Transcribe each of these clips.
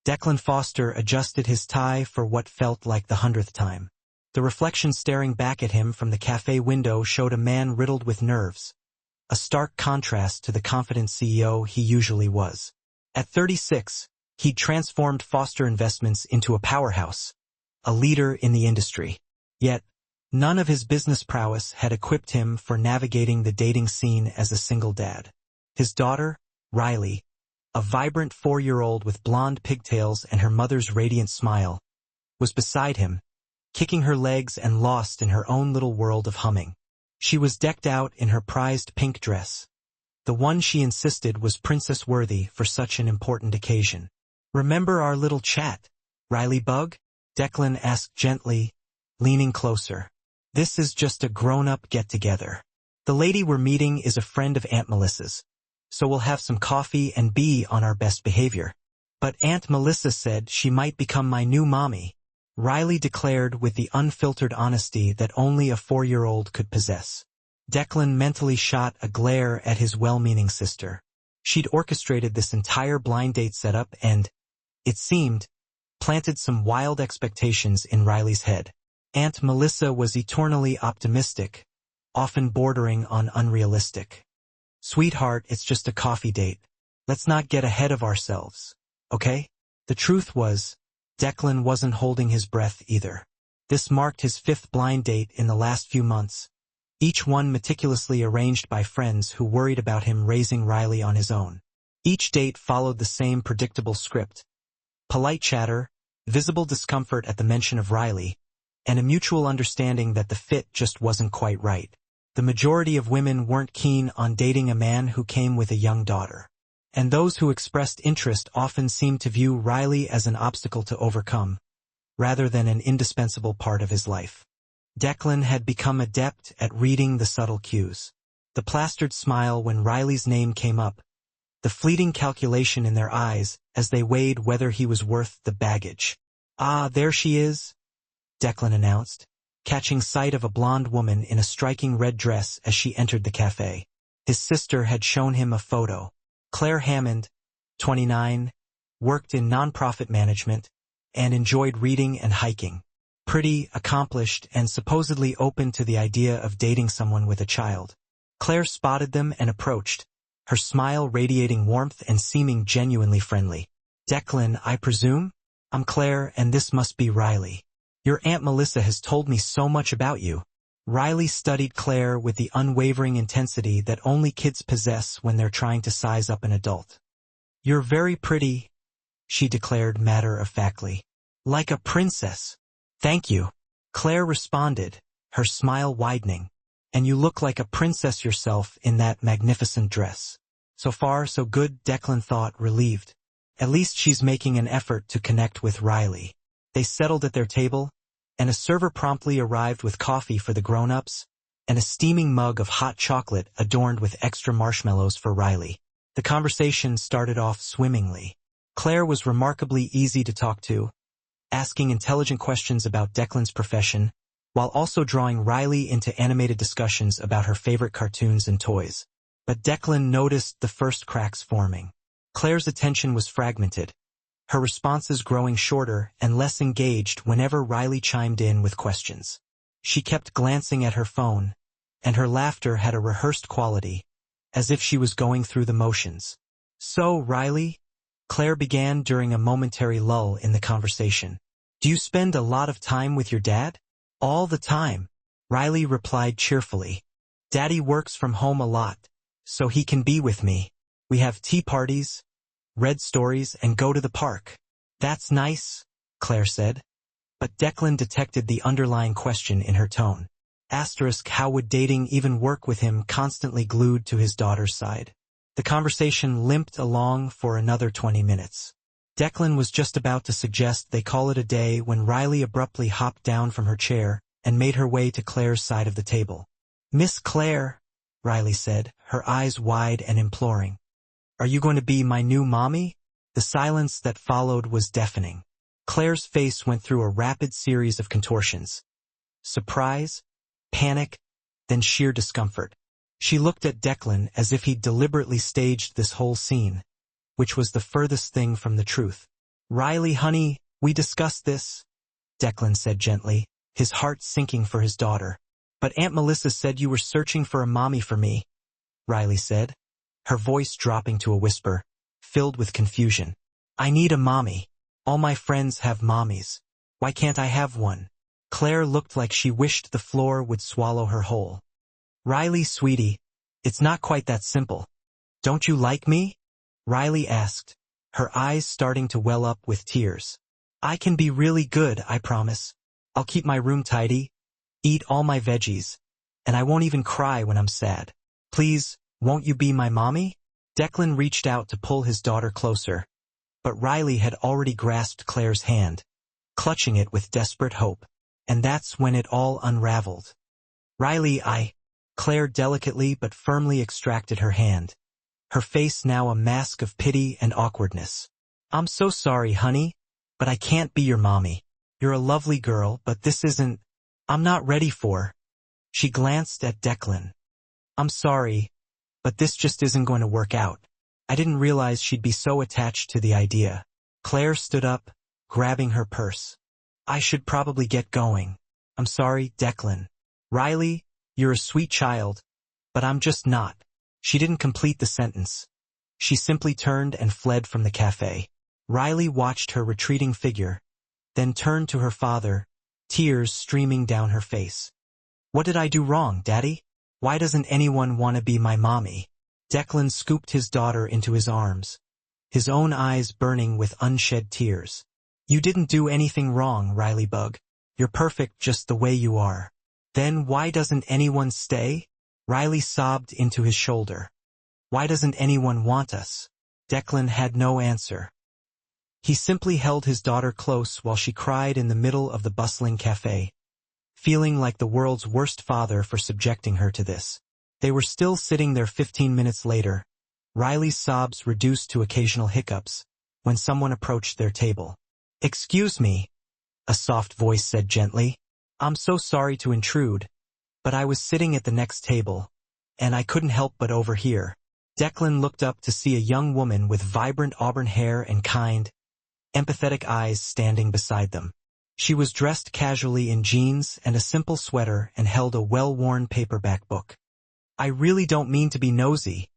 Declan Foster adjusted his tie for what felt like the 100th time. The reflection staring back at him from the cafe window showed a man riddled with nerves, a stark contrast to the confident CEO he usually was. At 36, he'd transformed Foster Investments into a powerhouse, a leader in the industry. Yet, none of his business prowess had equipped him for navigating the dating scene as a single dad. His daughter, Riley, a vibrant 4-year-old with blonde pigtails and her mother's radiant smile, was beside him, kicking her legs and lost in her own little world of humming. She was decked out in her prized pink dress, the one she insisted was princess-worthy for such an important occasion. "Remember our little chat, Riley Bug?" Declan asked gently, leaning closer. "This is just a grown-up get-together. The lady we're meeting is a friend of Aunt Melissa's, so we'll have some coffee and be on our best behavior." "But Aunt Melissa said she might become my new mommy," Riley declared with the unfiltered honesty that only a 4-year-old could possess. Declan mentally shot a glare at his well-meaning sister. She'd orchestrated this entire blind date setup and, it seemed, planted some wild expectations in Riley's head. Aunt Melissa was eternally optimistic, often bordering on unrealistic. "Sweetheart, it's just a coffee date. Let's not get ahead of ourselves, okay?" The truth was, Declan wasn't holding his breath either. This marked his 5th blind date in the last few months, each one meticulously arranged by friends who worried about him raising Riley on his own. Each date followed the same predictable script: polite chatter, visible discomfort at the mention of Riley, and a mutual understanding that the fit just wasn't quite right. The majority of women weren't keen on dating a man who came with a young daughter, and those who expressed interest often seemed to view Riley as an obstacle to overcome, rather than an indispensable part of his life. Declan had become adept at reading the subtle cues. The plastered smile when Riley's name came up, the fleeting calculation in their eyes as they weighed whether he was worth the baggage. "Ah, there she is," Declan announced, catching sight of a blonde woman in a striking red dress as she entered the cafe. His sister had shown him a photo. Claire Hammond, 29, worked in nonprofit management, and enjoyed reading and hiking. Pretty, accomplished, and supposedly open to the idea of dating someone with a child. Claire spotted them and approached, her smile radiating warmth and seeming genuinely friendly. "Declan, I presume? I'm Claire, and this must be Riley. Your Aunt Melissa has told me so much about you." Riley studied Claire with the unwavering intensity that only kids possess when they're trying to size up an adult. "You're very pretty," she declared matter-of-factly. "Like a princess." "Thank you," Claire responded, her smile widening. "And you look like a princess yourself in that magnificent dress." So far, so good, Declan thought, relieved. At least she's making an effort to connect with Riley. They settled at their table, and a server promptly arrived with coffee for the grown-ups, and a steaming mug of hot chocolate adorned with extra marshmallows for Riley. The conversation started off swimmingly. Claire was remarkably easy to talk to, asking intelligent questions about Declan's profession, while also drawing Riley into animated discussions about her favorite cartoons and toys. But Declan noticed the first cracks forming. Claire's attention was fragmented, her responses growing shorter and less engaged whenever Riley chimed in with questions. She kept glancing at her phone, and her laughter had a rehearsed quality, as if she was going through the motions. "So, Riley," Claire began during a momentary lull in the conversation, "do you spend a lot of time with your dad?" "All the time," Riley replied cheerfully. "Daddy works from home a lot, so he can be with me. We have tea parties, read stories, and go to the park." "That's nice," Claire said. But Declan detected the underlying question in her tone. How would dating even work with him constantly glued to his daughter's side? The conversation limped along for another 20 minutes. Declan was just about to suggest they call it a day when Riley abruptly hopped down from her chair and made her way to Claire's side of the table. "Miss Claire," Riley said, her eyes wide and imploring. "Are you going to be my new mommy?" The silence that followed was deafening. Claire's face went through a rapid series of contortions. Surprise, panic, then sheer discomfort. She looked at Declan as if he'd deliberately staged this whole scene, which was the furthest thing from the truth. Riley, honey, we discussed this, Declan said gently, his heart sinking for his daughter. But Aunt Melissa said you were searching for a mommy for me, Riley said, her voice dropping to a whisper, filled with confusion. I need a mommy. All my friends have mommies. Why can't I have one? Claire looked like she wished the floor would swallow her whole. Riley, sweetie, it's not quite that simple. Don't you like me? Riley asked, her eyes starting to well up with tears. I can be really good, I promise. I'll keep my room tidy, eat all my veggies, and I won't even cry when I'm sad. Please, won't you be my mommy? Declan reached out to pull his daughter closer, but Riley had already grasped Claire's hand, clutching it with desperate hope. And that's when it all unraveled. Riley, Claire delicately but firmly extracted her hand, her face now a mask of pity and awkwardness. I'm so sorry, honey, but I can't be your mommy. You're a lovely girl, but this isn't... I'm not ready for... She glanced at Declan. I'm sorry, but this just isn't going to work out. I didn't realize she'd be so attached to the idea. Claire stood up, grabbing her purse. I should probably get going. I'm sorry, Declan. Riley, you're a sweet child, but I'm just not. She didn't complete the sentence. She simply turned and fled from the cafe. Riley watched her retreating figure, then turned to her father, tears streaming down her face. What did I do wrong, Daddy? Why doesn't anyone want to be my mommy? Declan scooped his daughter into his arms, his own eyes burning with unshed tears. You didn't do anything wrong, Riley Bug. You're perfect just the way you are. Then why doesn't anyone stay? Riley sobbed into his shoulder. Why doesn't anyone want us? Declan had no answer. He simply held his daughter close while she cried in the middle of the bustling cafe, feeling like the world's worst father for subjecting her to this. They were still sitting there 15 minutes later, Riley's sobs reduced to occasional hiccups, when someone approached their table. Excuse me, a soft voice said gently. I'm so sorry to intrude, but I was sitting at the next table, and I couldn't help but overhear. Declan looked up to see a young woman with vibrant auburn hair and kind, empathetic eyes standing beside them. She was dressed casually in jeans and a simple sweater and held a well-worn paperback book. I really don't mean to be nosy,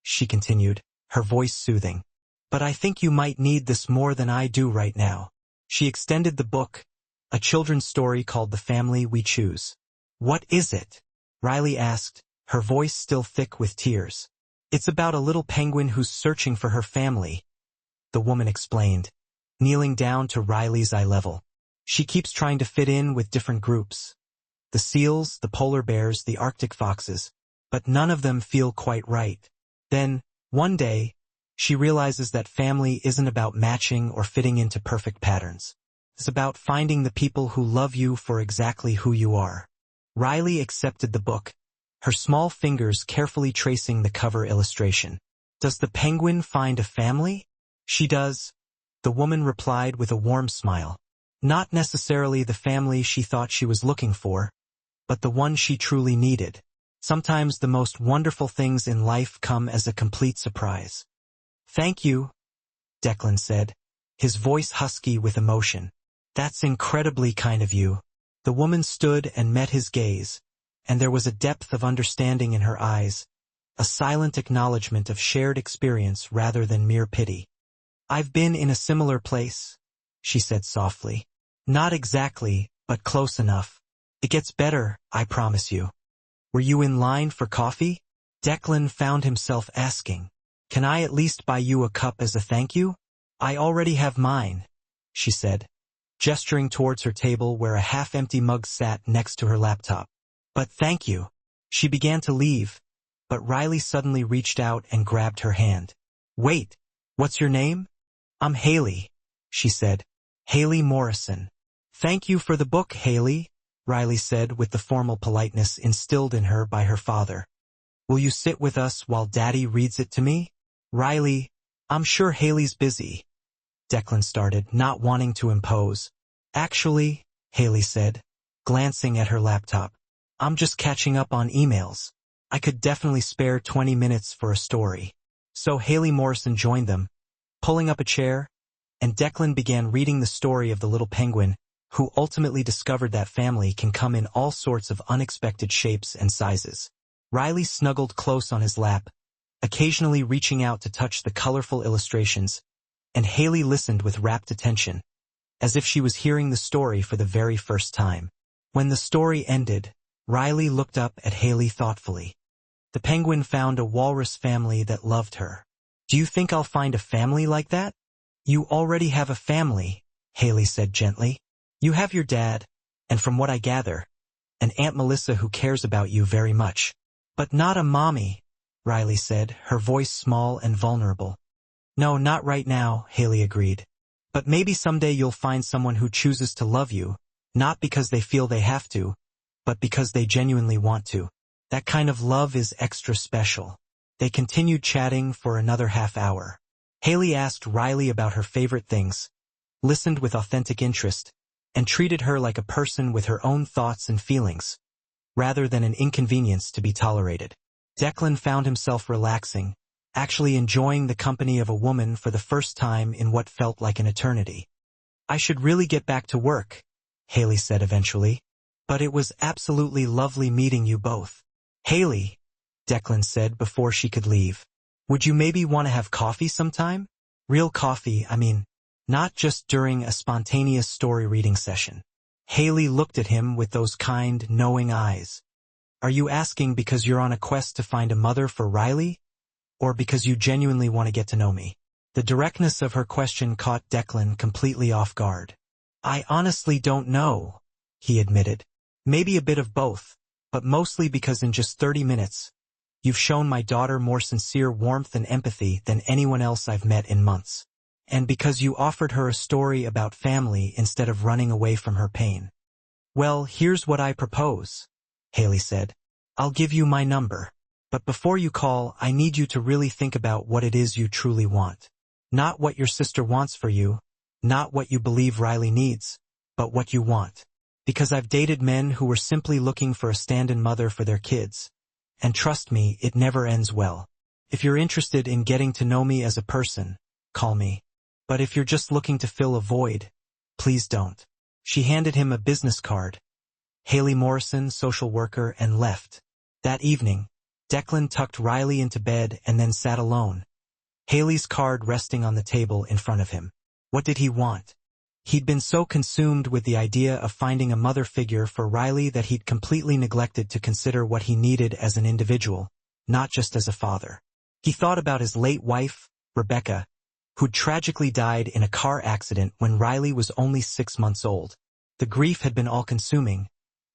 she continued, her voice soothing. But I think you might need this more than I do right now. She extended the book, a children's story called The Family We Choose. What is it? Riley asked, her voice still thick with tears. It's about a little penguin who's searching for her family, the woman explained, kneeling down to Riley's eye level. She keeps trying to fit in with different groups. The seals, the polar bears, the Arctic foxes, but none of them feel quite right. Then, one day, she realizes that family isn't about matching or fitting into perfect patterns. It's about finding the people who love you for exactly who you are. Riley accepted the book, her small fingers carefully tracing the cover illustration. Does the penguin find a family? She does, the woman replied with a warm smile. Not necessarily the family she thought she was looking for, but the one she truly needed. Sometimes the most wonderful things in life come as a complete surprise. Thank you, Declan said, his voice husky with emotion. That's incredibly kind of you. The woman stood and met his gaze, and there was a depth of understanding in her eyes, a silent acknowledgement of shared experience rather than mere pity. I've been in a similar place, she said softly. Not exactly, but close enough. It gets better, I promise you. Were you in line for coffee? Declan found himself asking. Can I at least buy you a cup as a thank you? I already have mine, she said, gesturing towards her table where a half-empty mug sat next to her laptop. But thank you. She began to leave, but Riley suddenly reached out and grabbed her hand. Wait, what's your name? I'm Haley, she said. Haley Morrison. Thank you for the book, Haley, Riley said with the formal politeness instilled in her by her father. Will you sit with us while Daddy reads it to me? Riley, I'm sure Haley's busy, Declan started, not wanting to impose. Actually, Haley said, glancing at her laptop, I'm just catching up on emails. I could definitely spare 20 minutes for a story. So Haley Morrison joined them, pulling up a chair, and Declan began reading the story of the little penguin, who ultimately discovered that family can come in all sorts of unexpected shapes and sizes. Riley snuggled close on his lap, occasionally reaching out to touch the colorful illustrations, and Haley listened with rapt attention, as if she was hearing the story for the very first time. When the story ended, Riley looked up at Haley thoughtfully. The penguin found a walrus family that loved her. "Do you think I'll find a family like that?" "You already have a family," Haley said gently. "You have your dad, and from what I gather, an Aunt Melissa who cares about you very much." "But not a mommy," Riley said, her voice small and vulnerable. "No, not right now," Haley agreed. "But maybe someday you'll find someone who chooses to love you, not because they feel they have to, but because they genuinely want to. That kind of love is extra special." They continued chatting for another half hour. Haley asked Riley about her favorite things, listened with authentic interest, and treated her like a person with her own thoughts and feelings, rather than an inconvenience to be tolerated. Declan found himself relaxing, actually enjoying the company of a woman for the first time in what felt like an eternity. "I should really get back to work," Haley said eventually. "But it was absolutely lovely meeting you both." "Haley," Declan said before she could leave, "would you maybe want to have coffee sometime? Real coffee, I mean, not just during a spontaneous story reading session." Haley looked at him with those kind, knowing eyes. "Are you asking because you're on a quest to find a mother for Riley? Or because you genuinely want to get to know me?" The directness of her question caught Declan completely off guard. "I honestly don't know," he admitted. "Maybe a bit of both, but mostly because in just 30 minutes, you've shown my daughter more sincere warmth and empathy than anyone else I've met in months. And because you offered her a story about family instead of running away from her pain." "Well, here's what I propose," Haley said. "I'll give you my number. But before you call, I need you to really think about what it is you truly want. Not what your sister wants for you, not what you believe Riley needs, but what you want. Because I've dated men who were simply looking for a stand-in mother for their kids. And trust me, it never ends well. If you're interested in getting to know me as a person, call me. But if you're just looking to fill a void, please don't." She handed him a business card, Haley Morrison, social worker, and left. That evening, Declan tucked Riley into bed and then sat alone, Haley's card resting on the table in front of him. What did he want? He'd been so consumed with the idea of finding a mother figure for Riley that he'd completely neglected to consider what he needed as an individual, not just as a father. He thought about his late wife, Rebecca, who'd tragically died in a car accident when Riley was only 6 months old. The grief had been all-consuming,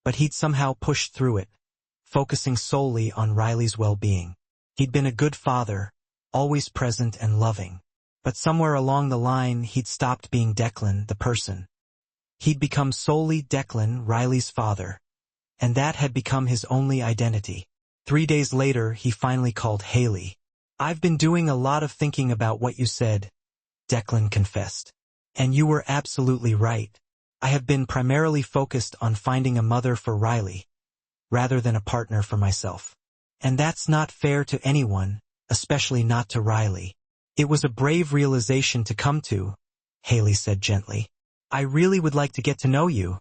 but he'd somehow pushed through it, focusing solely on Riley's well-being. He'd been a good father, always present and loving. But somewhere along the line, he'd stopped being Declan, the person. He'd become solely Declan, Riley's father, and that had become his only identity. 3 days later, he finally called Haley. "I've been doing a lot of thinking about what you said," Declan confessed. "And you were absolutely right. I have been primarily focused on finding a mother for Riley, rather than a partner for myself. And that's not fair to anyone, especially not to Riley." "It was a brave realization to come to," Haley said gently. "I really would like to get to know you,"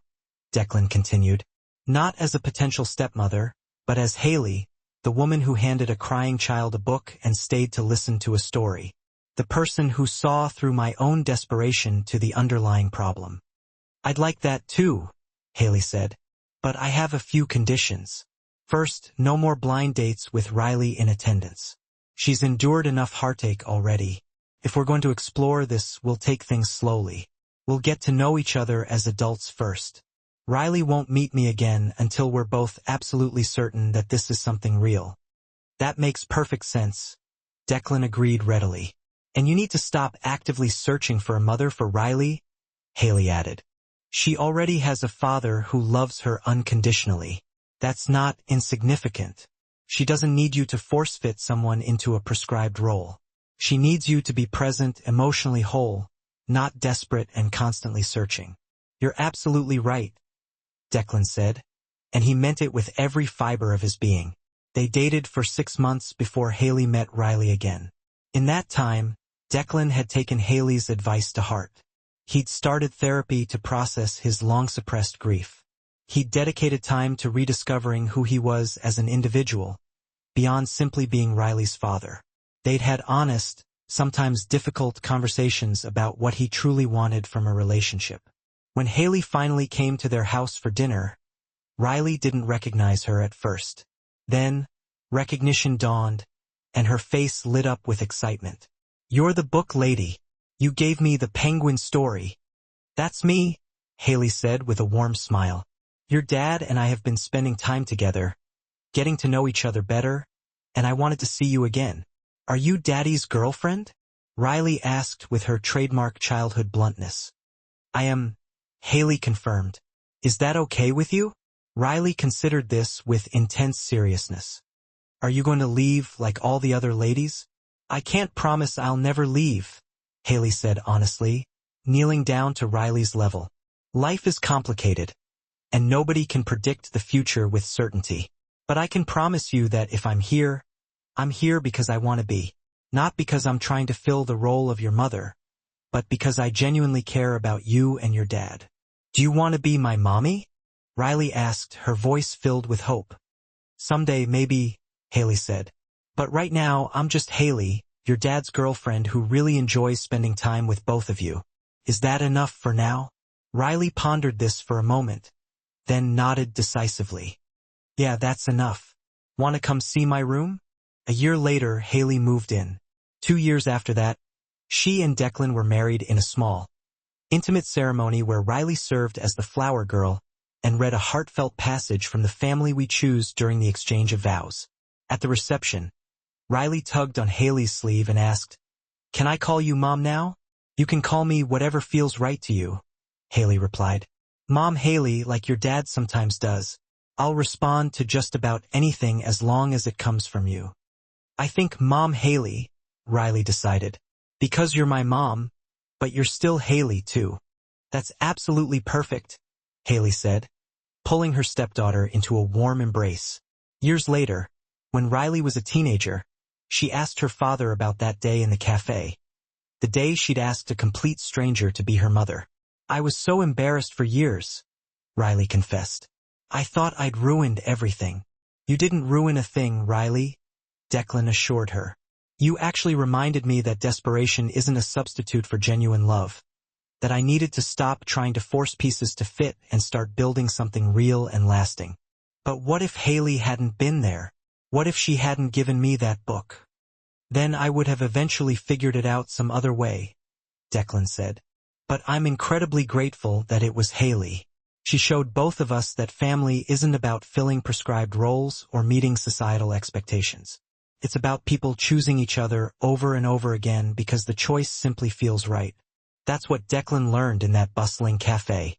Declan continued. "Not as a potential stepmother, but as Haley, the woman who handed a crying child a book and stayed to listen to a story. The person who saw through my own desperation to the underlying problem." "I'd like that too," Haley said. "But I have a few conditions. First, no more blind dates with Riley in attendance. She's endured enough heartache already. If we're going to explore this, we'll take things slowly. We'll get to know each other as adults first. Riley won't meet me again until we're both absolutely certain that this is something real." "That makes perfect sense," Declan agreed readily. "And you need to stop actively searching for a mother for Riley," Haley added. "She already has a father who loves her unconditionally. That's not insignificant. She doesn't need you to force-fit someone into a prescribed role. She needs you to be present, emotionally whole, not desperate and constantly searching." "You're absolutely right," Declan said, and he meant it with every fiber of his being. They dated for 6 months before Haley met Riley again. In that time, Declan had taken Haley's advice to heart. He'd started therapy to process his long-suppressed grief. He'd dedicated time to rediscovering who he was as an individual, beyond simply being Riley's father. They'd had honest, sometimes difficult conversations about what he truly wanted from a relationship. When Haley finally came to their house for dinner, Riley didn't recognize her at first. Then, recognition dawned, and her face lit up with excitement. "You're the book lady. You gave me the penguin story." "That's me," Haley said with a warm smile. "Your dad and I have been spending time together, getting to know each other better, and I wanted to see you again." "Are you Daddy's girlfriend?" Riley asked with her trademark childhood bluntness. "I am," Haley confirmed. "Is that okay with you?" Riley considered this with intense seriousness. "Are you going to leave like all the other ladies?" "I can't promise I'll never leave," Haley said honestly, kneeling down to Riley's level. "Life is complicated, and nobody can predict the future with certainty. But I can promise you that if I'm here because I want to be. Not because I'm trying to fill the role of your mother, but because I genuinely care about you and your dad." "Do you want to be my mommy?" Riley asked, her voice filled with hope. "Someday, maybe," Haley said. "But right now, I'm just Haley, your dad's girlfriend who really enjoys spending time with both of you. Is that enough for now?" Riley pondered this for a moment, then nodded decisively. "Yeah, that's enough. Want to come see my room?" A year later, Haley moved in. 2 years after that, she and Declan were married in a small, intimate ceremony where Riley served as the flower girl and read a heartfelt passage from The Family We Choose during the exchange of vows. At the reception, Riley tugged on Haley's sleeve and asked, "Can I call you Mom now?" "You can call me whatever feels right to you," Haley replied. "Mom Haley, like your dad sometimes does. I'll respond to just about anything as long as it comes from you." "I think Mom Haley," Riley decided. "Because you're my mom, but you're still Haley too." "That's absolutely perfect," Haley said, pulling her stepdaughter into a warm embrace. Years later, when Riley was a teenager, she asked her father about that day in the cafe. The day she'd asked a complete stranger to be her mother. "I was so embarrassed for years," Riley confessed. "I thought I'd ruined everything." "You didn't ruin a thing, Riley," Declan assured her. "You actually reminded me that desperation isn't a substitute for genuine love, that I needed to stop trying to force pieces to fit and start building something real and lasting." "But what if Haley hadn't been there? What if she hadn't given me that book?" "Then I would have eventually figured it out some other way," Declan said. "But I'm incredibly grateful that it was Haley. She showed both of us that family isn't about filling prescribed roles or meeting societal expectations. It's about people choosing each other over and over again because the choice simply feels right." That's what Declan learned in that bustling cafe.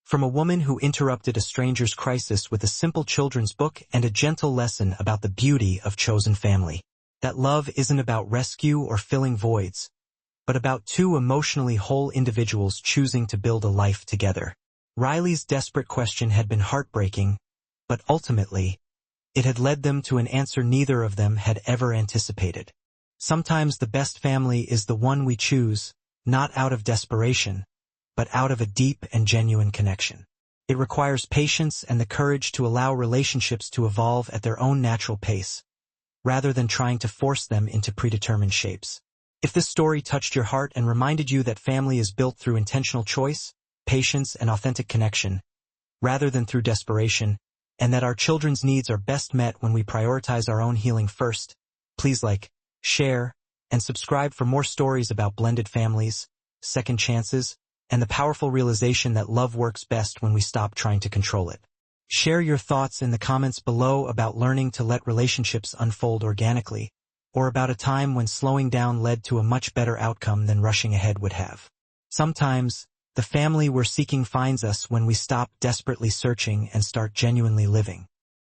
From a woman who interrupted a stranger's crisis with a simple children's book and a gentle lesson about the beauty of chosen family. That love isn't about rescue or filling voids, but about two emotionally whole individuals choosing to build a life together. Riley's desperate question had been heartbreaking, but ultimately, it had led them to an answer neither of them had ever anticipated. Sometimes the best family is the one we choose, not out of desperation, but out of a deep and genuine connection. It requires patience and the courage to allow relationships to evolve at their own natural pace, rather than trying to force them into predetermined shapes. If this story touched your heart and reminded you that family is built through intentional choice, patience, and authentic connection, rather than through desperation, and that our children's needs are best met when we prioritize our own healing first, please like, share, and subscribe for more stories about blended families, second chances, and the powerful realization that love works best when we stop trying to control it. Share your thoughts in the comments below about learning to let relationships unfold organically, or about a time when slowing down led to a much better outcome than rushing ahead would have. Sometimes, the family we're seeking finds us when we stop desperately searching and start genuinely living.